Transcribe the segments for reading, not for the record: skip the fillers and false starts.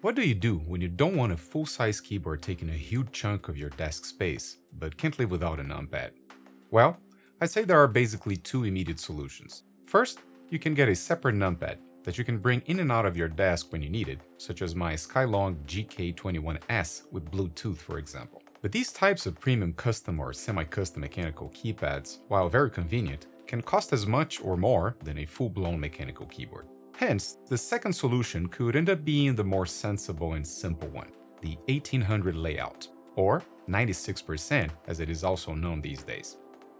What do you do when you don't want a full-size keyboard taking a huge chunk of your desk space, but can't live without a numpad? Well, I'd say there are basically two immediate solutions. First, you can get a separate numpad that you can bring in and out of your desk when you need it, such as my Skylong GK21S with Bluetooth, for example. But these types of premium custom or semi-custom mechanical keypads, while very convenient, can cost as much or more than a full-blown mechanical keyboard. Hence, the second solution could end up being the more sensible and simple one, the 1800 layout, or 96% as it is also known these days.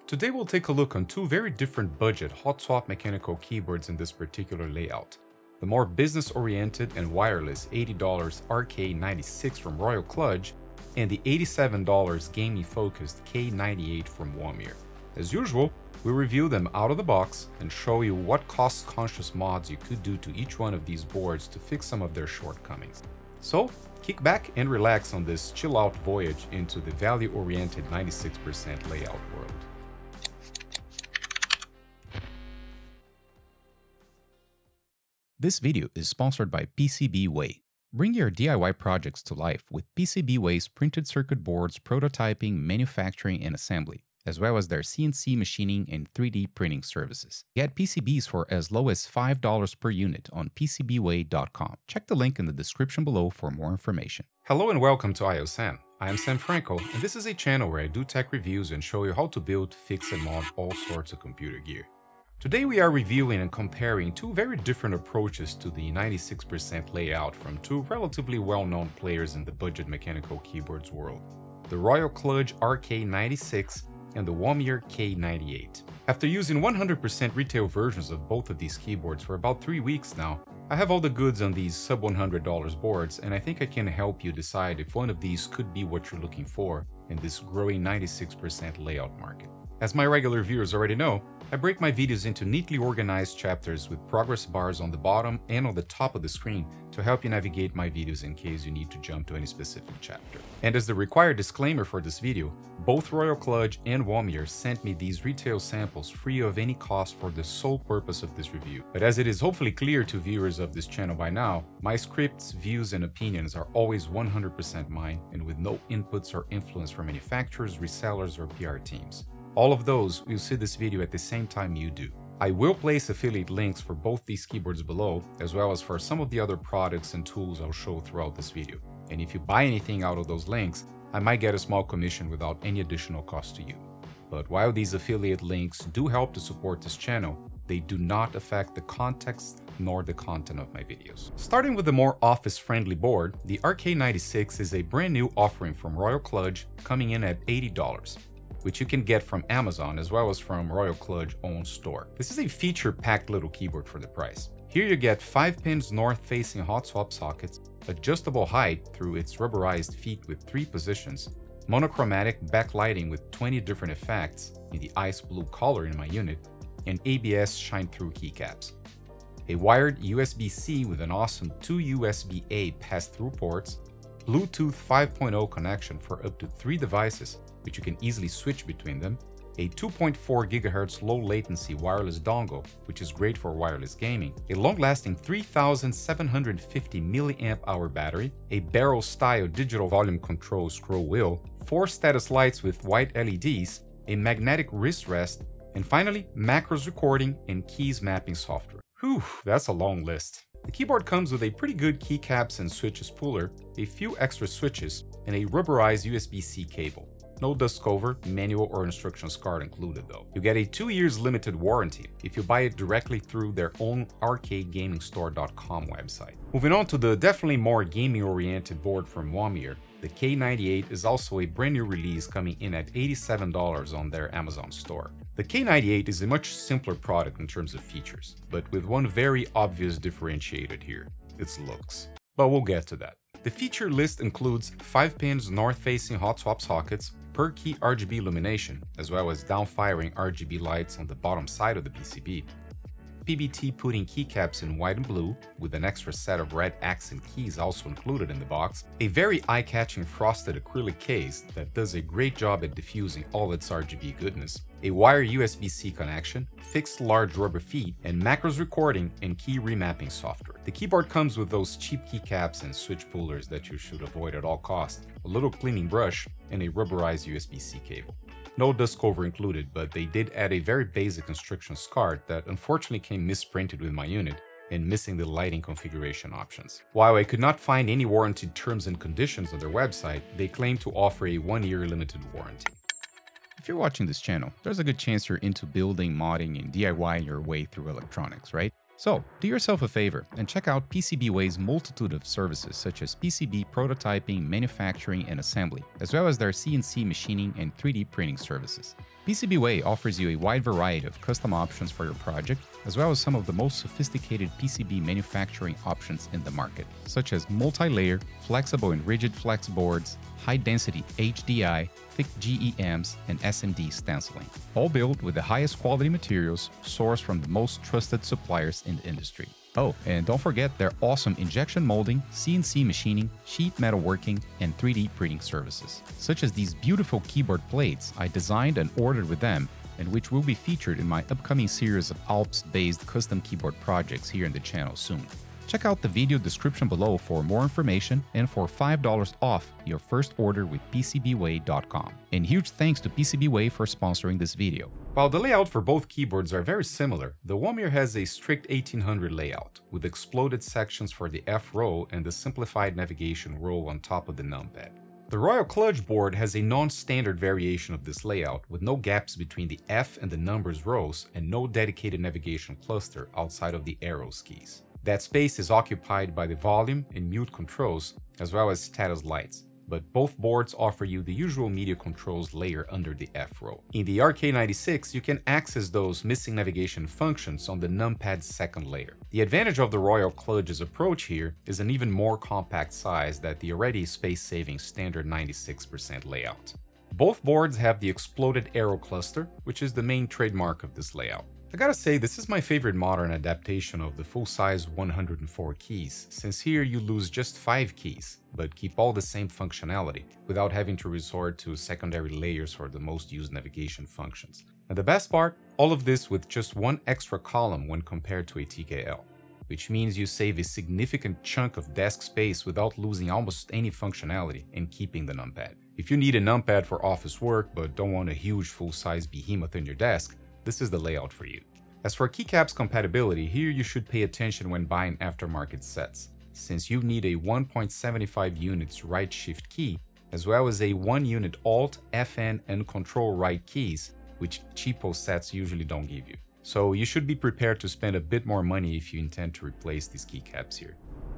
Today we'll take a look on two very different budget hot swap mechanical keyboards in this particular layout. The more business-oriented and wireless $80 RK96 from Kludge and the $87 gaming-focused K98 from Womier. As usual, we'll review them out of the box and show you what cost-conscious mods you could do to each one of these boards to fix some of their shortcomings. So, kick back and relax on this chill-out voyage into the value-oriented 96% layout world. This video is sponsored by PCBWay. Bring your DIY projects to life with PCBWay's printed circuit boards, prototyping, manufacturing, and assembly, as well as their CNC machining and 3D printing services. Get PCBs for as low as $5 per unit on PCBWay.com. Check the link in the description below for more information. Hello and welcome to IO Sam. I am Sam Franco, and this is a channel where I do tech reviews and show you how to build, fix, and mod all sorts of computer gear. Today we are reviewing and comparing two very different approaches to the 96% layout from two relatively well-known players in the budget mechanical keyboards world, the Kludge RK96 and the Womier K98. After using 100% retail versions of both of these keyboards for about 3 weeks now, I have all the goods on these sub $100 boards, and I think I can help you decide if one of these could be what you're looking for in this growing 96% layout market. As my regular viewers already know, I break my videos into neatly organized chapters with progress bars on the bottom and on the top of the screen to help you navigate my videos in case you need to jump to any specific chapter. And as the required disclaimer for this video, both Kludge and Womier sent me these retail samples free of any cost for the sole purpose of this review. But as it is hopefully clear to viewers of this channel by now, my scripts, views, and opinions are always 100% mine and with no inputs or influence from manufacturers, resellers, or PR teams. All of those will see this video at the same time you do. I will place affiliate links for both these keyboards below, as well as for some of the other products and tools I'll show throughout this video. And if you buy anything out of those links, I might get a small commission without any additional cost to you. But while these affiliate links do help to support this channel, they do not affect the context nor the content of my videos. Starting with the more office-friendly board, the RK96 is a brand new offering from Kludge coming in at $80. Which you can get from Amazon as well as from Kludge's own store. This is a feature-packed little keyboard for the price. Here you get 5 pins north-facing hot swap sockets, adjustable height through its rubberized feet with 3 positions, monochromatic backlighting with 20 different effects in the ice blue color in my unit, and ABS shine-through keycaps. A wired USB-C with an awesome 2 USB-A pass-through ports, Bluetooth 5.0 connection for up to 3 devices, which you can easily switch between them, a 2.4 GHz low latency wireless dongle, which is great for wireless gaming, a long-lasting 3750 mAh battery, a barrel-style digital volume control scroll wheel, 4 status lights with white LEDs, a magnetic wrist rest, and finally, macros recording and keys mapping software. Whew, that's a long list. The keyboard comes with a pretty good keycaps and switches puller, a few extra switches, and a rubberized USB-C cable. No dust cover, manual or instructions card included though. You get a 2 years limited warranty if you buy it directly through their own rkgamingstore.com website. Moving on to the definitely more gaming oriented board from Womier, the K98 is also a brand new release coming in at $87 on their Amazon store. The K98 is a much simpler product in terms of features, but with one very obvious differentiator here, its looks. But we'll get to that. The feature list includes 5 pins north-facing hot swap sockets, per key RGB illumination, as well as down-firing RGB lights on the bottom side of the PCB, PBT putting keycaps in white and blue, with an extra set of red accent keys also included in the box, a very eye-catching frosted acrylic case that does a great job at diffusing all its RGB goodness, a wire USB-C connection, fixed large rubber feet, and macros recording and key remapping software. The keyboard comes with those cheap keycaps and switch pullers that you should avoid at all costs, a little cleaning brush, and a rubberized USB-C cable. No dust cover included, but they did add a very basic instructions card that unfortunately came misprinted with my unit and missing the lighting configuration options. While I could not find any warranty terms and conditions on their website, they claim to offer a 1-year limited warranty. If you're watching this channel, there's a good chance you're into building, modding, and DIYing your way through electronics, right? So, do yourself a favor and check out PCBWay's multitude of services such as PCB prototyping, manufacturing, and assembly, as well as their CNC machining and 3D printing services. PCBWay offers you a wide variety of custom options for your project, as well as some of the most sophisticated PCB manufacturing options in the market, such as multi-layer, flexible and rigid flex boards, high-density HDI, thick GEMs, and SMD stenciling, all built with the highest quality materials sourced from the most trusted suppliers in the industry. Oh, and don't forget their awesome injection molding, CNC machining, sheet metal working, and 3D printing services, such as these beautiful keyboard plates I designed and ordered with them, and which will be featured in my upcoming series of Alps-based custom keyboard projects here in the channel soon. Check out the video description below for more information and for $5 off your first order with PCBWay.com. And huge thanks to PCBWay for sponsoring this video. While the layout for both keyboards are very similar, the Womier has a strict 1800 layout, with exploded sections for the F row and the simplified navigation row on top of the numpad. The Royal Kludge board has a non-standard variation of this layout, with no gaps between the F and the numbers rows and no dedicated navigation cluster outside of the arrows keys. That space is occupied by the volume and mute controls, as well as status lights, but both boards offer you the usual media controls layer under the F row. In the RK96, you can access those missing navigation functions on the numpad's second layer. The advantage of the Royal Kludge's approach here is an even more compact size than the already space-saving standard 96% layout. Both boards have the exploded arrow cluster, which is the main trademark of this layout. I gotta say, this is my favorite modern adaptation of the full-size 104 keys, since here you lose just 5 keys, but keep all the same functionality, without having to resort to secondary layers for the most used navigation functions. And the best part, all of this with just one extra column when compared to a TKL, which means you save a significant chunk of desk space without losing almost any functionality and keeping the numpad. If you need a numpad for office work but don't want a huge full-size behemoth in your desk, this is the layout for you. As for keycaps compatibility, here you should pay attention when buying aftermarket sets, since you need a 1.75 units right shift key, as well as a 1 unit Alt, FN, and Control right keys, which cheapo sets usually don't give you. So you should be prepared to spend a bit more money if you intend to replace these keycaps here.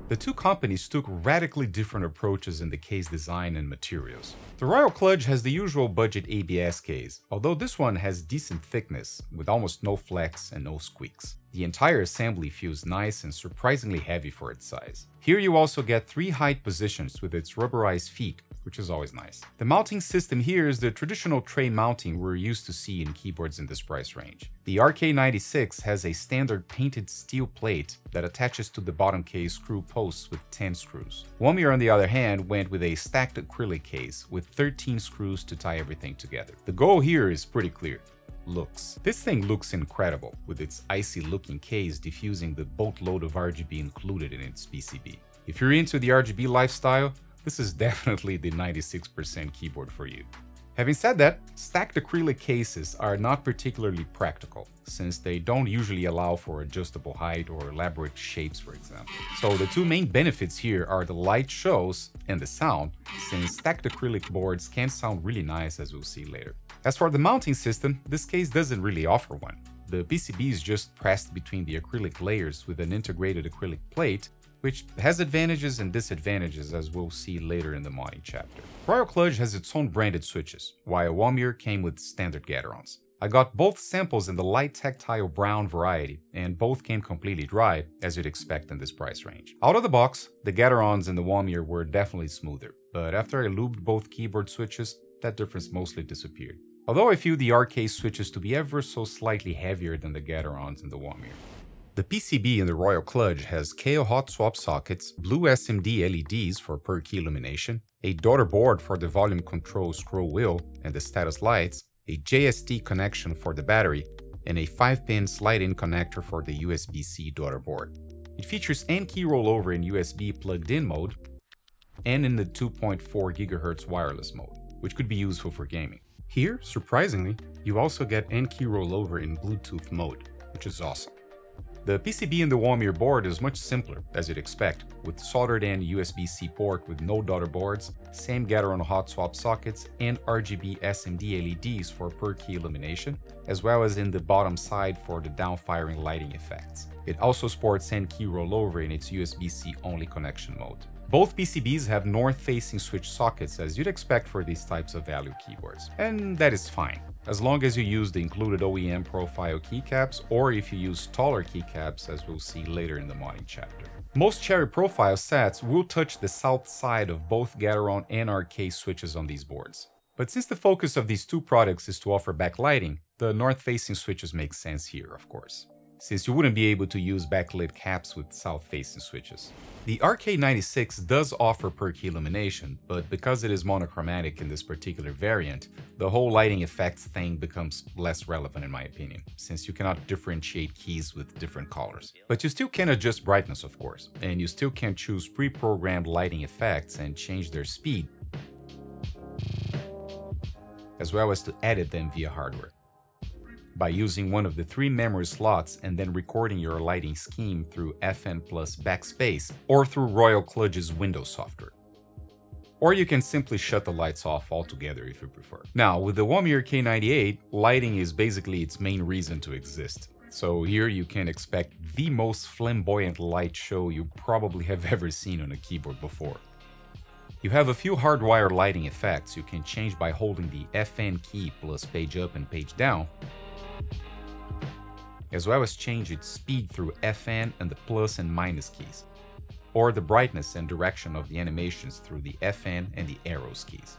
The two companies took radically different approaches in the case design and materials. The Royal Kludge has the usual budget ABS case, although this one has decent thickness, with almost no flex and no squeaks. The entire assembly feels nice and surprisingly heavy for its size. Here you also get 3 height positions with its rubberized feet, which is always nice. The mounting system here is the traditional tray mounting we're used to see in keyboards in this price range. The RK96 has a standard painted steel plate that attaches to the bottom case screw posts with 10 screws. Womier, on the other hand, went with a stacked acrylic case with 13 screws to tie everything together. The goal here is pretty clear. Looks. This thing looks incredible, with its icy looking case diffusing the boatload of RGB included in its PCB. If you're into the RGB lifestyle, this is definitely the 96% keyboard for you. Having said that, stacked acrylic cases are not particularly practical, since they don't usually allow for adjustable height or elaborate shapes, for example. So the two main benefits here are the light shows and the sound, since stacked acrylic boards can sound really nice, as we'll see later. As for the mounting system, this case doesn't really offer one. The PCB is just pressed between the acrylic layers with an integrated acrylic plate, which has advantages and disadvantages, as we'll see later in the modding chapter. Royal Kludge has its own branded switches, while Womier came with standard Gaterons. I got both samples in the light tactile brown variety, and both came completely dry, as you'd expect in this price range. Out of the box, the Gaterons and the Womier were definitely smoother, but after I lubed both keyboard switches, that difference mostly disappeared. Although I feel the RK switches to be ever so slightly heavier than the Gaterons and the Womier. The PCB in the Royal Kludge has KO hot swap sockets, blue SMD LEDs for per key illumination, a daughter board for the volume control scroll wheel and the status lights, a JST connection for the battery, and a 5-pin slide-in connector for the USB-C daughter board. It features N-key rollover in USB plugged-in mode and in the 2.4 GHz wireless mode, which could be useful for gaming. Here, surprisingly, you also get N-key rollover in Bluetooth mode, which is awesome. The PCB in the Womier board is much simpler, as you'd expect, with soldered-in USB-C port with no daughter boards, same Gateron hot swap sockets, and RGB SMD LEDs for per-key illumination, as well as in the bottom side for the down-firing lighting effects. It also sports N-key rollover in its USB-C only connection mode. Both PCBs have north-facing switch sockets as you'd expect for these types of value keyboards, and that is fine, as long as you use the included OEM profile keycaps or if you use taller keycaps as we'll see later in the modding chapter. Most Cherry profile sets will touch the south side of both Gateron and RK switches on these boards. But since the focus of these two products is to offer backlighting, the north-facing switches make sense here, of course, since you wouldn't be able to use backlit caps with south-facing switches. The RK96 does offer per-key illumination, but because it is monochromatic in this particular variant, the whole lighting effects thing becomes less relevant in my opinion, since you cannot differentiate keys with different colors. But you still can adjust brightness, of course, and you still can choose pre-programmed lighting effects and change their speed, as well as to edit them via hardware, by using one of the 3 memory slots and then recording your lighting scheme through FN plus backspace or through Royal Kludge's Windows software. Or you can simply shut the lights off altogether if you prefer. Now, with the Womier K98, lighting is basically its main reason to exist. So here you can expect the most flamboyant light show you probably have ever seen on a keyboard before. You have a few hardwired lighting effects you can change by holding the FN key plus page up and page down, as well as change its speed through FN and the plus and minus keys, or the brightness and direction of the animations through the FN and the arrows keys.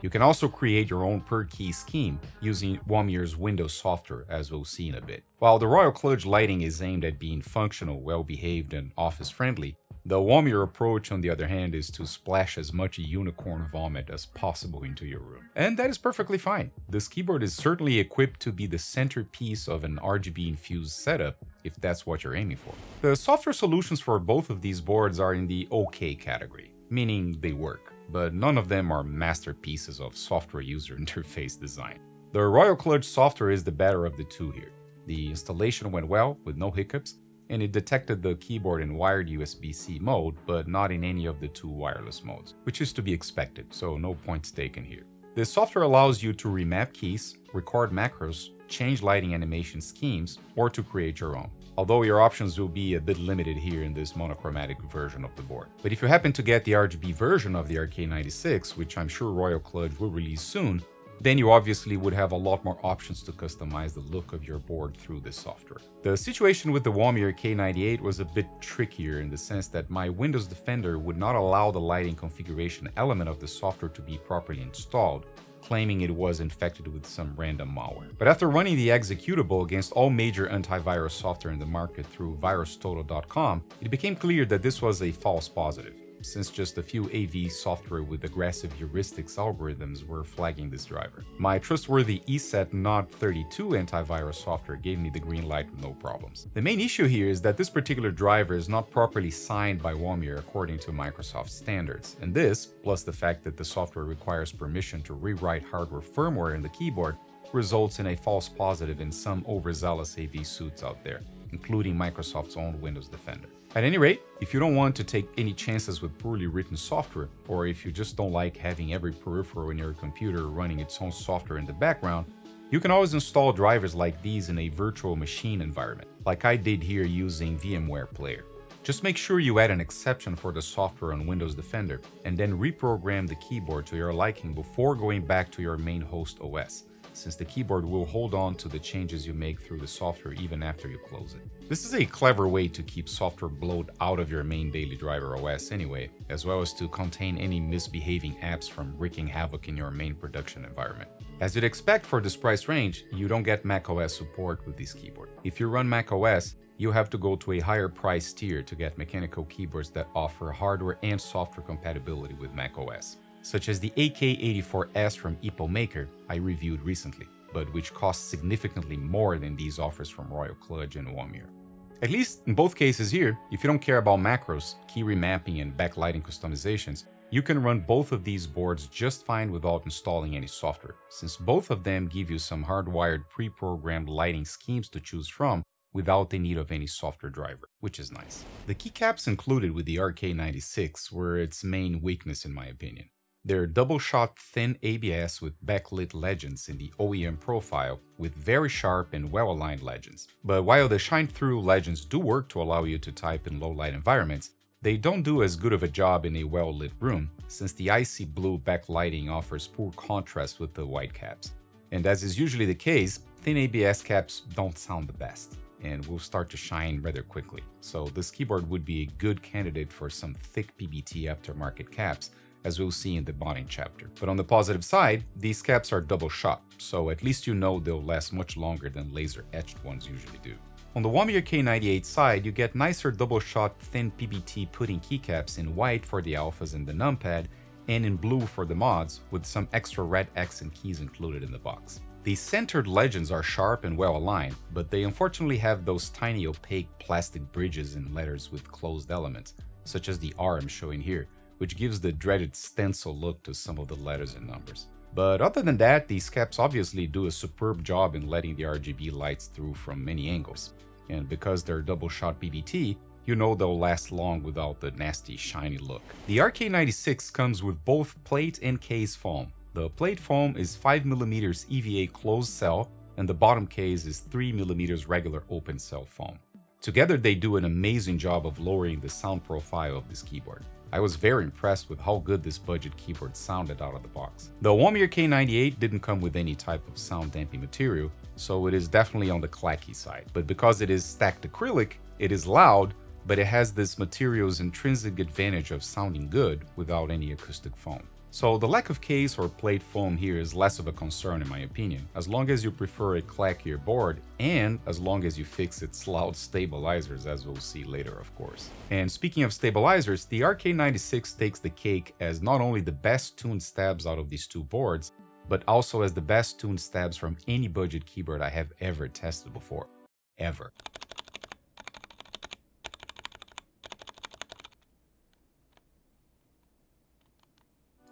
You can also create your own per-key scheme using Womier's Windows software, as we'll see in a bit. While the Royal Kludge lighting is aimed at being functional, well-behaved, and office-friendly, the Womier approach, on the other hand, is to splash as much unicorn vomit as possible into your room. And that is perfectly fine. This keyboard is certainly equipped to be the centerpiece of an RGB-infused setup, if that's what you're aiming for. The software solutions for both of these boards are in the OK category, meaning they work, but none of them are masterpieces of software user interface design. The Royal Kludge software is the better of the two here. The installation went well, with no hiccups, and it detected the keyboard in wired USB-C mode, but not in any of the 2 wireless modes, which is to be expected, so no points taken here. This software allows you to remap keys, record macros, change lighting animation schemes, or to create your own, although your options will be a bit limited here in this monochromatic version of the board. But if you happen to get the RGB version of the RK96, which I'm sure Royal Kludge will release soon, then you obviously would have a lot more options to customize the look of your board through this software. The situation with the Womier K98 was a bit trickier in the sense that my Windows Defender would not allow the lighting configuration element of the software to be properly installed, claiming it was infected with some random malware. But after running the executable against all major antivirus software in the market through virustotal.com, it became clear that this was a false positive, since just a few AV software with aggressive heuristics algorithms were flagging this driver. My trustworthy ESET NOD32 antivirus software gave me the green light with no problems. The main issue here is that this particular driver is not properly signed by Womier according to Microsoft standards, and this, plus the fact that the software requires permission to rewrite hardware firmware in the keyboard, results in a false positive in some overzealous AV suits out there, including Microsoft's own Windows Defender. At any rate, if you don't want to take any chances with poorly written software, or if you just don't like having every peripheral in your computer running its own software in the background, you can always install drivers like these in a virtual machine environment, like I did here using VMware Player. Just make sure you add an exception for the software on Windows Defender, and then reprogram the keyboard to your liking before going back to your main host OS, since the keyboard will hold on to the changes you make through the software even after you close it. This is a clever way to keep software bloat out of your main daily driver OS anyway, as well as to contain any misbehaving apps from wreaking havoc in your main production environment. As you'd expect for this price range, you don't get macOS support with this keyboard. If you run macOS, you have to go to a higher price tier to get mechanical keyboards that offer hardware and software compatibility with macOS, such as the RK94S from Maker I reviewed recently, but which costs significantly more than these offers from Royal Kludge and Womier. At least in both cases here, if you don't care about macros, key remapping, and backlighting customizations, you can run both of these boards just fine without installing any software, since both of them give you some hardwired pre-programmed lighting schemes to choose from without the need of any software driver, which is nice. The keycaps included with the RK96 were its main weakness in my opinion. They're double-shot thin ABS with backlit legends in the OEM profile with very sharp and well-aligned legends. But while the shine-through legends do work to allow you to type in low-light environments, they don't do as good of a job in a well-lit room, since the icy blue backlighting offers poor contrast with the white caps. And as is usually the case, thin ABS caps don't sound the best, and will start to shine rather quickly. So this keyboard would be a good candidate for some thick PBT aftermarket caps, as we'll see in the modding chapter. But on the positive side, these caps are double shot, so at least you know they'll last much longer than laser-etched ones usually do. On the Womier K98 side, you get nicer double-shot thin PBT pudding keycaps in white for the alphas and the numpad, and in blue for the mods, with some extra red accent keys included in the box. These centered legends are sharp and well aligned, but they unfortunately have those tiny opaque plastic bridges and letters with closed elements, such as the R I'm showing here, which gives the dreaded stencil look to some of the letters and numbers. But other than that, these caps obviously do a superb job in letting the RGB lights through from many angles. And because they're double-shot PBT, you know they'll last long without the nasty shiny look. The RK96 comes with both plate and case foam. The plate foam is 5mm EVA closed cell, and the bottom case is 3mm regular open cell foam. Together they do an amazing job of lowering the sound profile of this keyboard. I was very impressed with how good this budget keyboard sounded out of the box. The Womier K98 didn't come with any type of sound damping material, so it is definitely on the clacky side. But because it is stacked acrylic, it is loud, but it has this material's intrinsic advantage of sounding good without any acoustic foam. So the lack of case or plate foam here is less of a concern in my opinion, as long as you prefer a clackier board and as long as you fix its loud stabilizers, as we'll see later of course. And speaking of stabilizers, the RK96 takes the cake as not only the best tuned stabs out of these two boards, but also as the best tuned stabs from any budget keyboard I have ever tested before. Ever.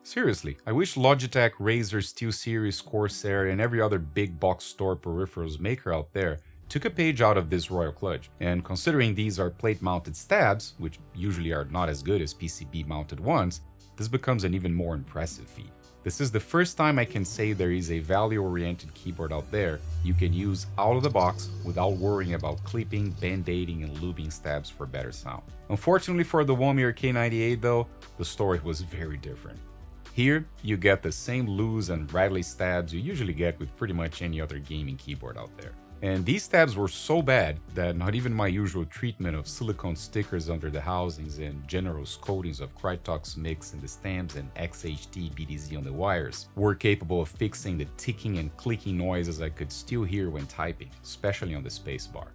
Seriously, I wish Logitech, Razer, SteelSeries, Corsair, and every other big box store peripherals maker out there took a page out of this Royal Kludge. And considering these are plate-mounted stabs, which usually are not as good as PCB-mounted ones, this becomes an even more impressive feat. This is the first time I can say there is a value-oriented keyboard out there you can use out of the box without worrying about clipping, band-aiding, and lubing stabs for better sound. Unfortunately for the Womier K98 though, the story was very different. Here, you get the same loose and rattly stabs you usually get with pretty much any other gaming keyboard out there. And these stabs were so bad that not even my usual treatment of silicone stickers under the housings and generous coatings of Krytox mix in the stamps and XHT BDZ on the wires were capable of fixing the ticking and clicking noises I could still hear when typing, especially on the spacebar.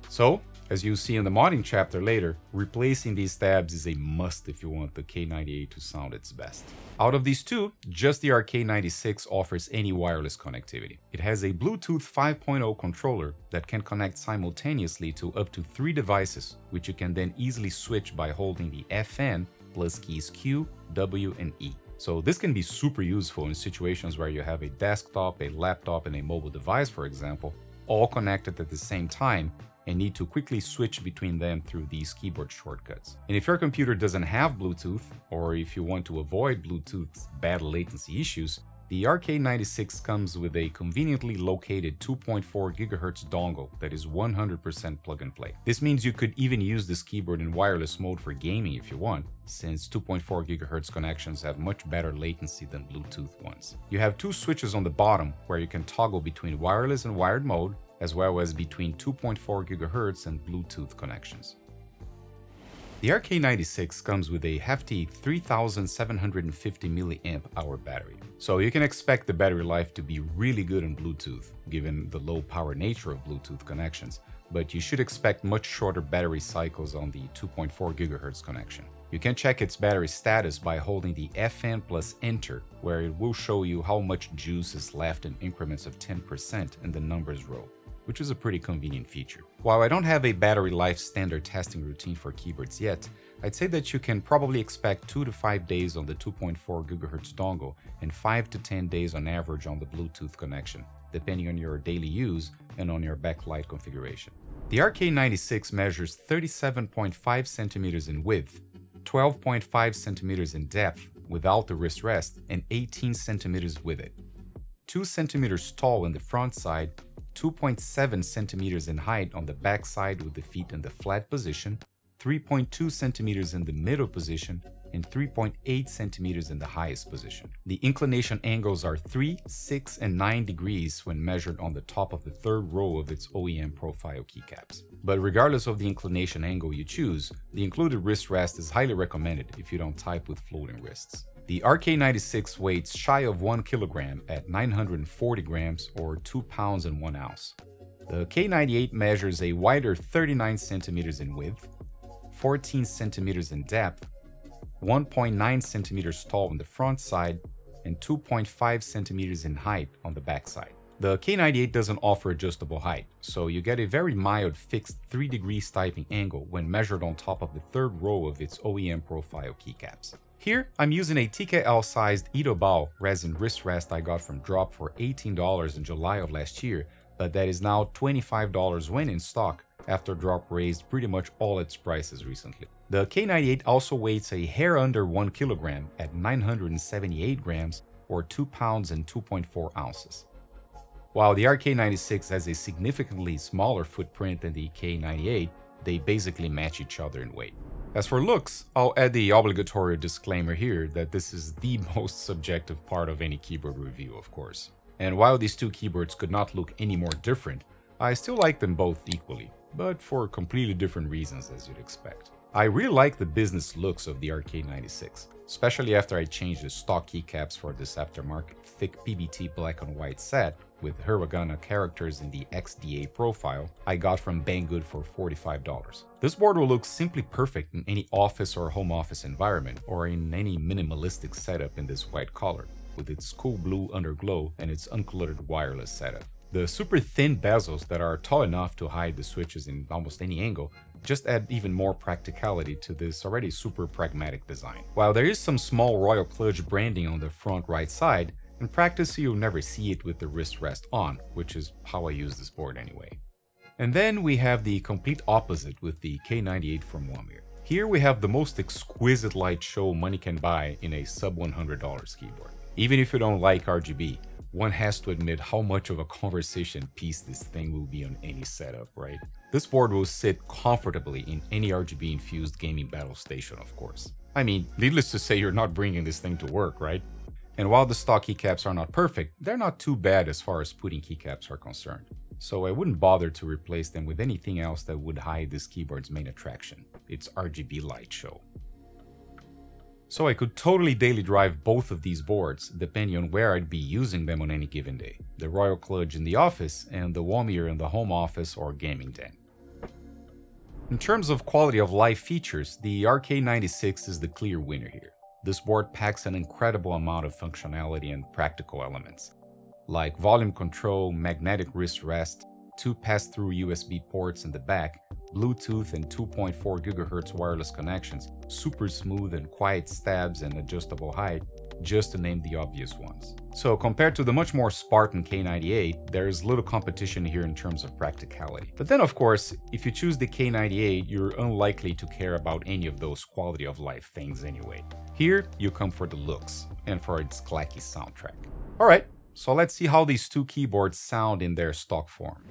So, as you'll see in the modding chapter later, replacing these stabs is a must if you want the K98 to sound its best. Out of these two, just the RK96 offers any wireless connectivity. It has a Bluetooth 5.0 controller that can connect simultaneously to up to 3 devices, which you can then easily switch by holding the FN plus keys Q, W, and E. So this can be super useful in situations where you have a desktop, a laptop, and a mobile device, for example, all connected at the same time, and need to quickly switch between them through these keyboard shortcuts. And if your computer doesn't have Bluetooth, or if you want to avoid Bluetooth's bad latency issues, the RK96 comes with a conveniently located 2.4 GHz dongle that is 100% plug and play. This means you could even use this keyboard in wireless mode for gaming if you want, since 2.4 GHz connections have much better latency than Bluetooth ones. You have 2 switches on the bottom where you can toggle between wireless and wired mode, as well as between 2.4 GHz and Bluetooth connections. The RK96 comes with a hefty 3750 mAh battery, so you can expect the battery life to be really good on Bluetooth, given the low power nature of Bluetooth connections, but you should expect much shorter battery cycles on the 2.4 GHz connection. You can check its battery status by holding the FN plus Enter, where it will show you how much juice is left in increments of 10% in the numbers row, which is a pretty convenient feature. While I don't have a battery life standard testing routine for keyboards yet, I'd say that you can probably expect 2 to 5 days on the 2.4 GHz dongle and 5 to 10 days on average on the Bluetooth connection, depending on your daily use and on your backlight configuration. The RK96 measures 37.5 centimeters in width, 12.5 centimeters in depth without the wrist rest, and 18 centimeters with it. 2 centimeters tall in the front side, 2.7 centimeters in height on the back side with the feet in the flat position, 3.2 centimeters in the middle position, and 3.8 centimeters in the highest position. The inclination angles are 3, 6, and 9 degrees when measured on the top of the third row of its OEM profile keycaps. But regardless of the inclination angle you choose, the included wrist rest is highly recommended if you don't type with floating wrists. The RK96 weighs shy of 1 kilogram at 940 grams or 2 pounds and 1 ounce. The K98 measures a wider 39 centimeters in width, 14 centimeters in depth, 1.9 centimeters tall on the front side, and 2.5 centimeters in height on the back side. The K98 doesn't offer adjustable height, so you get a very mild fixed 3 degrees typing angle when measured on top of the third row of its OEM profile keycaps. Here, I'm using a TKL-sized Itobal resin wrist rest I got from Drop for $18 in July of last year, but that is now $25 when in stock, after Drop raised pretty much all its prices recently. The K98 also weighs a hair under 1 kilogram at 978 grams or 2 pounds and 2.4 ounces. While the RK96 has a significantly smaller footprint than the K98, they basically match each other in weight. As for looks, I'll add the obligatory disclaimer here that this is the most subjective part of any keyboard review, of course. And while these two keyboards could not look any more different, I still like them both equally, but for completely different reasons as you'd expect. I really like the business looks of the RK96, especially after I changed the stock keycaps for this aftermarket thick PBT black and white set with hiragana characters in the XDA profile I got from Banggood for $45. This board will look simply perfect in any office or home office environment or in any minimalistic setup in this white color, with its cool blue underglow and its uncluttered wireless setup. The super thin bezels that are tall enough to hide the switches in almost any angle just add even more practicality to this already super pragmatic design. While there is some small Royal Kludge branding on the front right side, in practice you'll never see it with the wrist rest on, which is how I use this board anyway. And then we have the complete opposite with the K98 from Womier. Here we have the most exquisite light show money can buy in a sub $100 keyboard. Even if you don't like RGB, one has to admit how much of a conversation piece this thing will be on any setup, right? This board will sit comfortably in any RGB-infused gaming battle station, of course. I mean, needless to say, you're not bringing this thing to work, right? And while the stock keycaps are not perfect, they're not too bad as far as putting keycaps are concerned. So I wouldn't bother to replace them with anything else that would hide this keyboard's main attraction, its RGB light show. So I could totally daily drive both of these boards, depending on where I'd be using them on any given day. The Royal Kludge in the office and the Womier in the home office or gaming den. In terms of quality of life features, the RK96 is the clear winner here. This board packs an incredible amount of functionality and practical elements, like volume control, magnetic wrist rest, 2 pass-through USB ports in the back, Bluetooth and 2.4 GHz wireless connections, super smooth and quiet stabs and adjustable height, just to name the obvious ones. So compared to the much more Spartan K98, there is little competition here in terms of practicality. But then of course, if you choose the K98, you're unlikely to care about any of those quality of life things anyway. Here, you come for the looks, and for its clacky soundtrack. Alright, so let's see how these two keyboards sound in their stock form.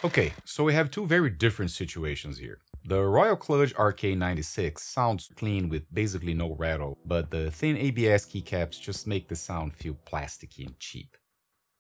Okay, so we have two very different situations here. The Royal Kludge RK96 sounds clean with basically no rattle, but the thin ABS keycaps just make the sound feel plasticky and cheap.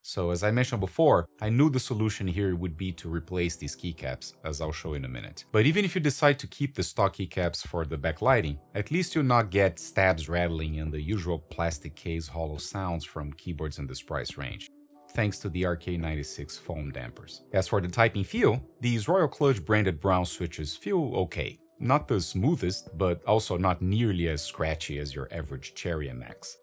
So as I mentioned before, I knew the solution here would be to replace these keycaps, as I'll show in a minute. But even if you decide to keep the stock keycaps for the backlighting, at least you'll not get stabs rattling and the usual plastic case hollow sounds from keyboards in this price range, thanks to the RK96 foam dampers. As for the typing feel, these Royal Kludge branded brown switches feel okay. Not the smoothest, but also not nearly as scratchy as your average Cherry MX.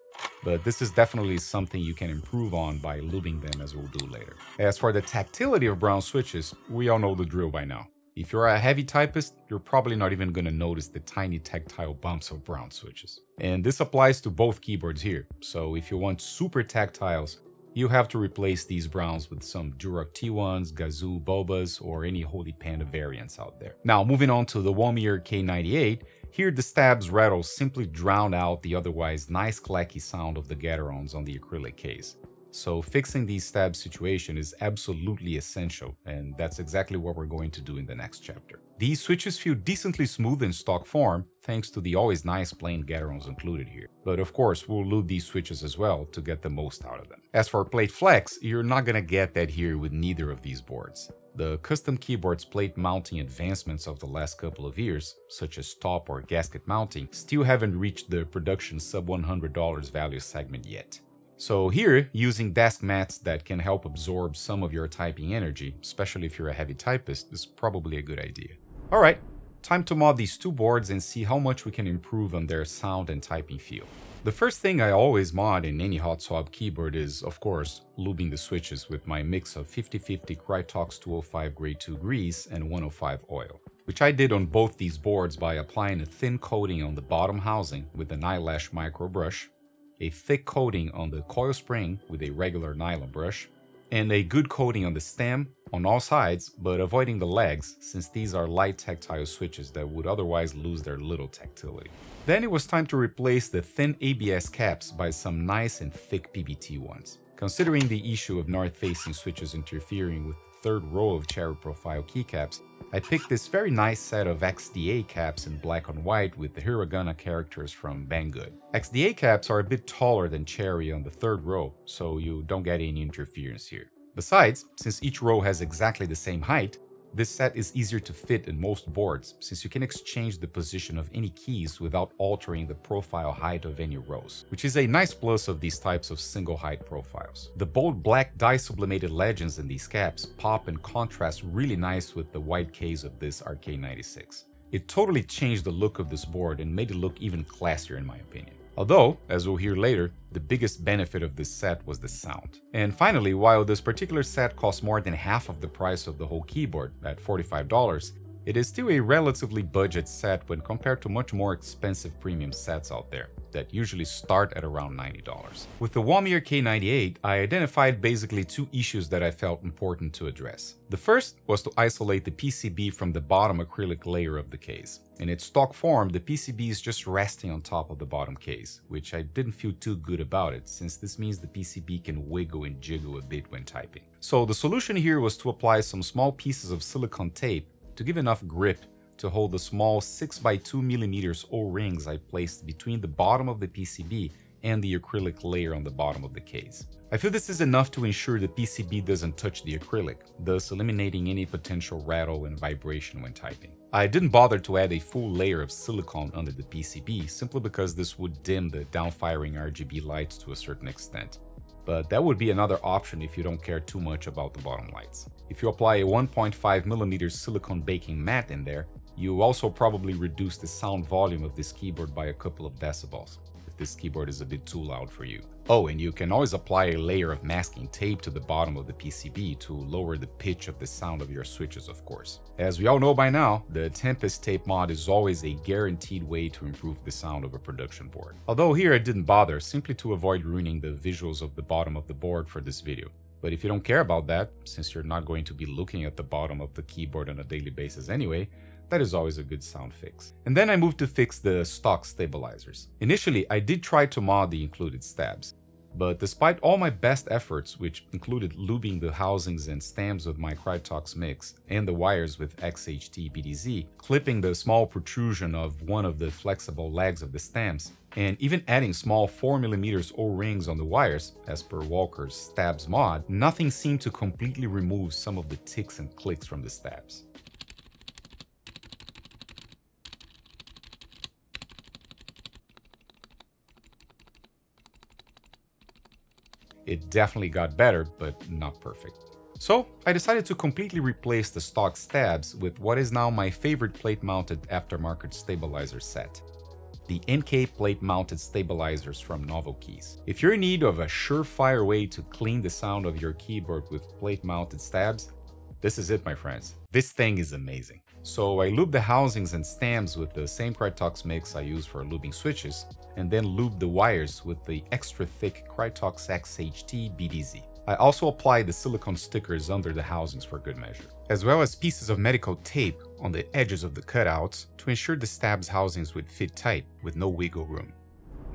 But this is definitely something you can improve on by lubing them, as we'll do later. As for the tactility of brown switches, we all know the drill by now. If you're a heavy typist, you're probably not even going to notice the tiny tactile bumps of brown switches. And this applies to both keyboards here, so if you want super tactiles, you have to replace these browns with some Duroc T1s, Gazoo Bobas, or any Holy Panda variants out there. Now, moving on to the Womier K98, here the stabs rattle simply drown out the otherwise nice clacky sound of the Gaterons on the acrylic case. So fixing these stab situation is absolutely essential, and that's exactly what we're going to do in the next chapter. These switches feel decently smooth in stock form, thanks to the always nice plain Gaterons included here. But of course, we'll lube these switches as well to get the most out of them. As for plate flex, you're not gonna get that here with neither of these boards. The custom keyboard's plate mounting advancements of the last couple of years, such as top or gasket mounting, still haven't reached the production sub $100 value segment yet. So here, using desk mats that can help absorb some of your typing energy, especially if you're a heavy typist, is probably a good idea. Alright, time to mod these two boards and see how much we can improve on their sound and typing feel. The first thing I always mod in any hot swap keyboard is, of course, lubing the switches with my mix of 50/50 Krytox 205 Grade 2 grease and 105 oil, which I did on both these boards by applying a thin coating on the bottom housing with an eyelash micro brush, a thick coating on the coil spring with a regular nylon brush, and a good coating on the stem on all sides, but avoiding the legs since these are light tactile switches that would otherwise lose their little tactility. Then it was time to replace the thin ABS caps by some nice and thick PBT ones. Considering the issue of north-facing switches interfering with the third row of cherry profile keycaps, I picked this very nice set of XDA caps in black on white with the hiragana characters from Banggood. XDA caps are a bit taller than cherry on the third row, so you don't get any interference here. Besides, since each row has exactly the same height, this set is easier to fit in most boards, since you can exchange the position of any keys without altering the profile height of any rows, which is a nice plus of these types of single height profiles. The bold black dye sublimated legends in these caps pop and contrast really nice with the white case of this RK96. It totally changed the look of this board and made it look even classier in my opinion. Although, as we'll hear later, the biggest benefit of this set was the sound. And finally, while this particular set costs more than half of the price of the whole keyboard, at $45, it is still a relatively budget set when compared to much more expensive premium sets out there that usually start at around $90. With the Womier K98, I identified basically two issues that I felt important to address. The first was to isolate the PCB from the bottom acrylic layer of the case. In its stock form, the PCB is just resting on top of the bottom case, which I didn't feel too good about it, since this means the PCB can wiggle and jiggle a bit when typing. So the solution here was to apply some small pieces of silicone tape to give enough grip to hold the small 6x2mm O-rings I placed between the bottom of the PCB and the acrylic layer on the bottom of the case. I feel this is enough to ensure the PCB doesn't touch the acrylic, thus eliminating any potential rattle and vibration when typing. I didn't bother to add a full layer of silicone under the PCB simply because this would dim the downfiring RGB lights to a certain extent. But that would be another option if you don't care too much about the bottom lights. If you apply a 1.5mm silicone baking mat in there, you also probably reduce the sound volume of this keyboard by a couple of decibels, if this keyboard is a bit too loud for you. Oh, and you can always apply a layer of masking tape to the bottom of the PCB to lower the pitch of the sound of your switches, of course. As we all know by now, the Tempest tape mod is always a guaranteed way to improve the sound of a production board. Although here I didn't bother, simply to avoid ruining the visuals of the bottom of the board for this video. But if you don't care about that, since you're not going to be looking at the bottom of the keyboard on a daily basis anyway, that is always a good sound fix. And then I moved to fix the stock stabilizers. Initially, I did try to mod the included stabs. But despite all my best efforts, which included lubing the housings and stems with my Krytox mix and the wires with XHT BDZ, clipping the small protrusion of one of the flexible legs of the stems, and even adding small 4mm O-rings on the wires, as per Walker's stabs mod, nothing seemed to completely remove some of the ticks and clicks from the stabs. It definitely got better, but not perfect. So I decided to completely replace the stock stabs with what is now my favorite plate-mounted aftermarket stabilizer set. The NK plate-mounted stabilizers from Novelkeys. If you're in need of a surefire way to clean the sound of your keyboard with plate-mounted stabs, this is it, my friends. This thing is amazing. So I lubed the housings and stems with the same Krytox mix I use for lubing switches, and then lubed the wires with the extra thick Krytox XHT BDZ. I also applied the silicone stickers under the housings for good measure, as well as pieces of medical tape on the edges of the cutouts to ensure the stabs housings would fit tight with no wiggle room.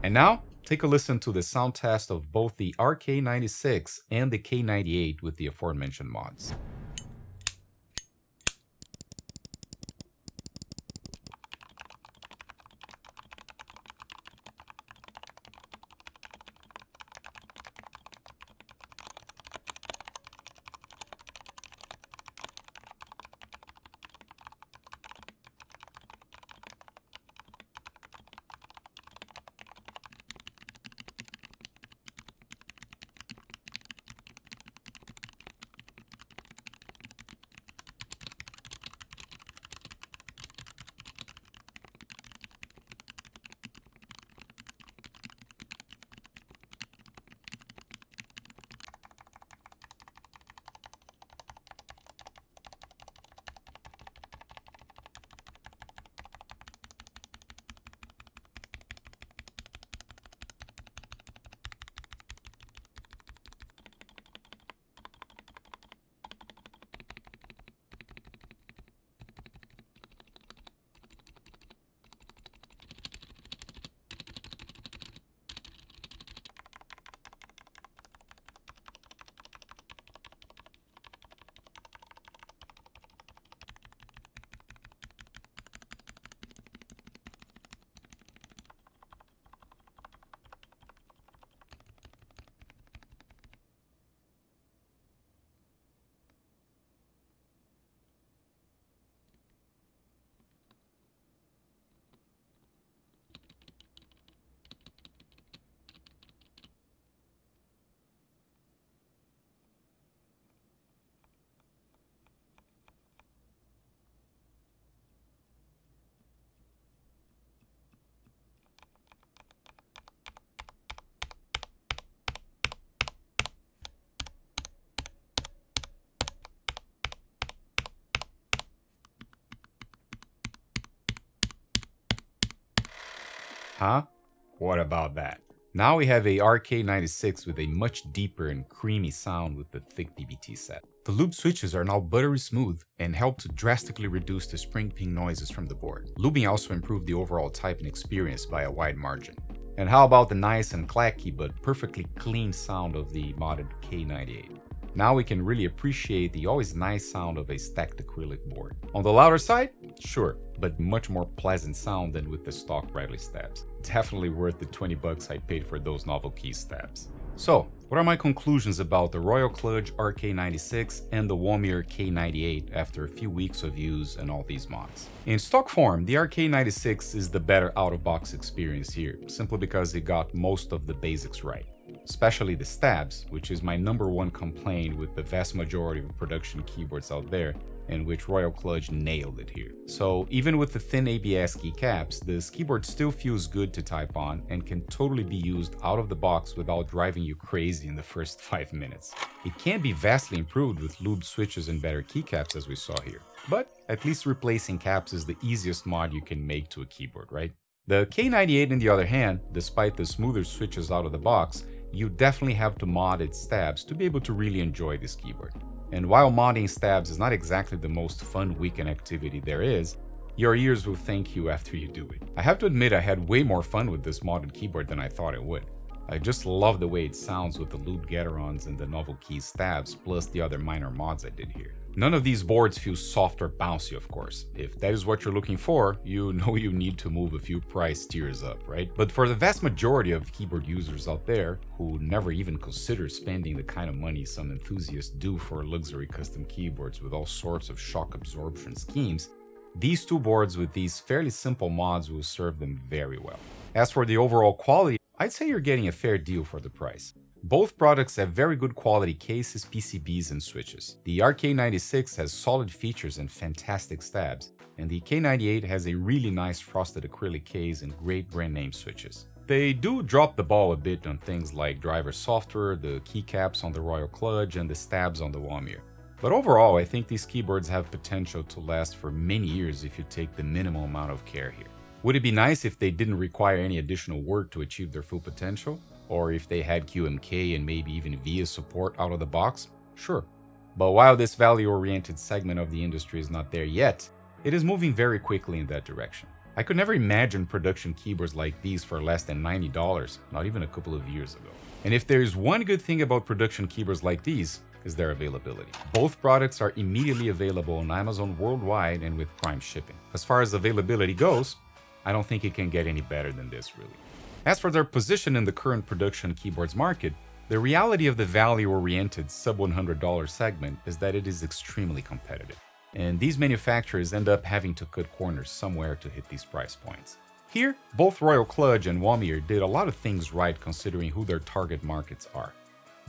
And now, take a listen to the sound test of both the RK96 and the K98 with the aforementioned mods. Huh? What about that? Now we have a RK96 with a much deeper and creamy sound with the thick DBT set. The lube switches are now buttery smooth and help to drastically reduce the spring ping noises from the board. Lubing also improved the overall typing experience by a wide margin. And how about the nice and clacky but perfectly clean sound of the modded K98? Now we can really appreciate the always nice sound of a stacked acrylic board. On the louder side? Sure, but much more pleasant sound than with the stock Bradley stabs. Definitely worth the 20 bucks I paid for those Novelkeys stabs. So, what are my conclusions about the Royal Kludge RK96 and the Womier K98 after a few weeks of use and all these mods? In stock form, the RK96 is the better out-of-box experience here, simply because it got most of the basics right. Especially the stabs, which is my #1 complaint with the vast majority of production keyboards out there, and which Royal Kludge nailed it here. So even with the thin ABS keycaps, this keyboard still feels good to type on and can totally be used out of the box without driving you crazy in the first 5 minutes. It can be vastly improved with lubed switches and better keycaps as we saw here, but at least replacing caps is the easiest mod you can make to a keyboard, right? The K98 on the other hand, despite the smoother switches out of the box, you definitely have to mod its stabs to be able to really enjoy this keyboard. And while modding stabs is not exactly the most fun weekend activity there is, your ears will thank you after you do it. I have to admit I had way more fun with this modded keyboard than I thought I would. I just love the way it sounds with the loop Gaterons and the novel key stabs, plus the other minor mods I did here. None of these boards feel soft or bouncy, of course. If that is what you're looking for, you know you need to move a few price tiers up, right? But for the vast majority of keyboard users out there who never even consider spending the kind of money some enthusiasts do for luxury custom keyboards with all sorts of shock absorption schemes, these two boards with these fairly simple mods will serve them very well. As for the overall quality, I'd say you're getting a fair deal for the price. Both products have very good quality cases, PCBs, and switches. The RK96 has solid features and fantastic stabs, and the K98 has a really nice frosted acrylic case and great brand name switches. They do drop the ball a bit on things like driver software, the keycaps on the Royal Kludge, and the stabs on the Womier. But overall, I think these keyboards have potential to last for many years if you take the minimal amount of care here. Would it be nice if they didn't require any additional work to achieve their full potential? Or if they had QMK and maybe even VIA support out of the box? Sure. But while this value-oriented segment of the industry is not there yet, it is moving very quickly in that direction. I could never imagine production keyboards like these for less than $90, not even a couple of years ago. And if there is one good thing about production keyboards like these, is their availability. Both products are immediately available on Amazon worldwide and with Prime shipping. As far as availability goes, I don't think it can get any better than this, really. As for their position in the current production keyboards market, the reality of the value-oriented sub-$100 segment is that it is extremely competitive. And these manufacturers end up having to cut corners somewhere to hit these price points. Here, both Royal Kludge and Womier did a lot of things right considering who their target markets are.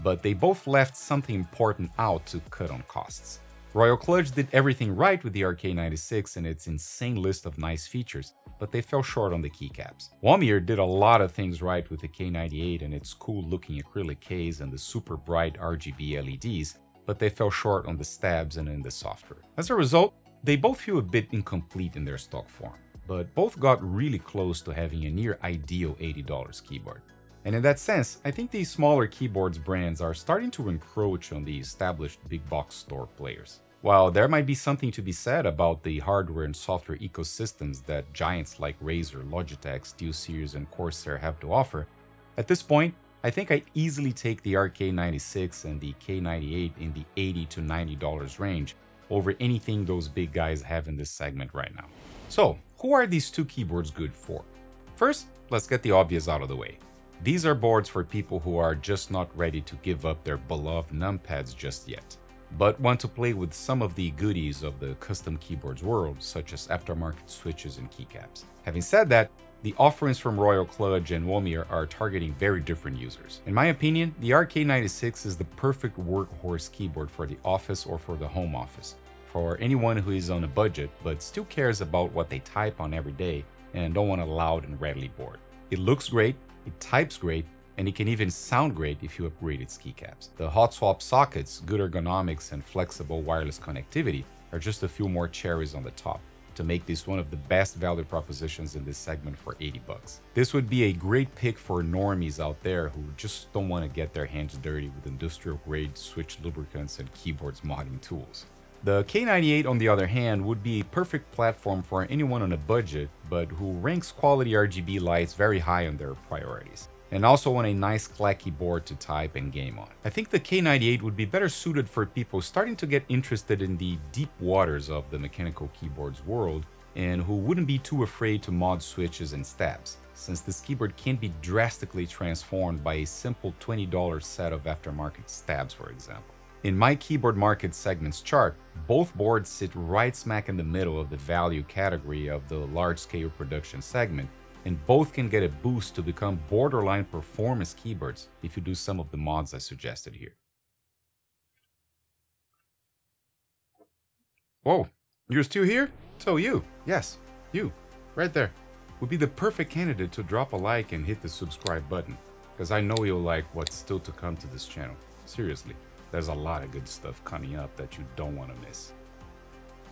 But they both left something important out to cut on costs. Royal Kludge did everything right with the RK96 and its insane list of nice features, but they fell short on the keycaps. Womier did a lot of things right with the K98 and its cool-looking acrylic case and the super bright RGB LEDs, but they fell short on the stabs and in the software. As a result, they both feel a bit incomplete in their stock form, but both got really close to having a near-ideal $80 keyboard. And in that sense, I think these smaller keyboards brands are starting to encroach on the established big box store players. While there might be something to be said about the hardware and software ecosystems that giants like Razer, Logitech, SteelSeries, and Corsair have to offer, at this point, I think I'd easily take the RK96 and the K98 in the $80 to $90 range over anything those big guys have in this segment right now. So, who are these two keyboards good for? First, let's get the obvious out of the way. These are boards for people who are just not ready to give up their beloved numpads just yet, but want to play with some of the goodies of the custom keyboards world, such as aftermarket switches and keycaps. Having said that, the offerings from Royal Kludge and Womier are targeting very different users. In my opinion, the RK96 is the perfect workhorse keyboard for the office or for the home office, for anyone who is on a budget but still cares about what they type on every day and don't want a loud and rattly board. It looks great, it types great, and it can even sound great if you upgrade its keycaps. The hot swap sockets, good ergonomics, and flexible wireless connectivity are just a few more cherries on the top to make this one of the best value propositions in this segment for $80. This would be a great pick for normies out there who just don't want to get their hands dirty with industrial-grade switch lubricants and keyboards modding tools. The K98, on the other hand, would be a perfect platform for anyone on a budget, but who ranks quality RGB lights very high on their priorities, and also want a nice clacky board to type and game on. I think the K98 would be better suited for people starting to get interested in the deep waters of the mechanical keyboards world, and who wouldn't be too afraid to mod switches and stabs, since this keyboard can be drastically transformed by a simple $20 set of aftermarket stabs, for example. In my keyboard market segments chart, both boards sit right smack in the middle of the value category of the large-scale production segment, and both can get a boost to become borderline performance keyboards if you do some of the mods I suggested here. Whoa, you're still here? So you, yes, you, right there, would be the perfect candidate to drop a like and hit the subscribe button, because I know you'll like what's still to come to this channel. Seriously. There's a lot of good stuff coming up that you don't want to miss.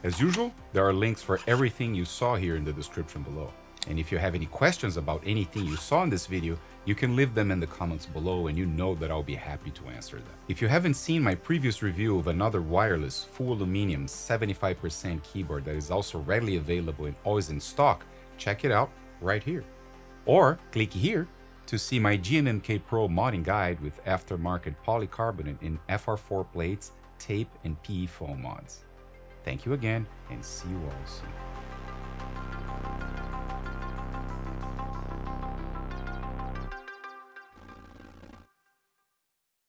As usual, there are links for everything you saw here in the description below. And if you have any questions about anything you saw in this video, you can leave them in the comments below and you know that I'll be happy to answer them. If you haven't seen my previous review of another wireless, full aluminum 75% keyboard that is also readily available and always in stock, check it out right here. Or click here to see my GMMK Pro modding guide with aftermarket polycarbonate and FR4 plates, tape, and PE foam mods. Thank you again, and see you all soon.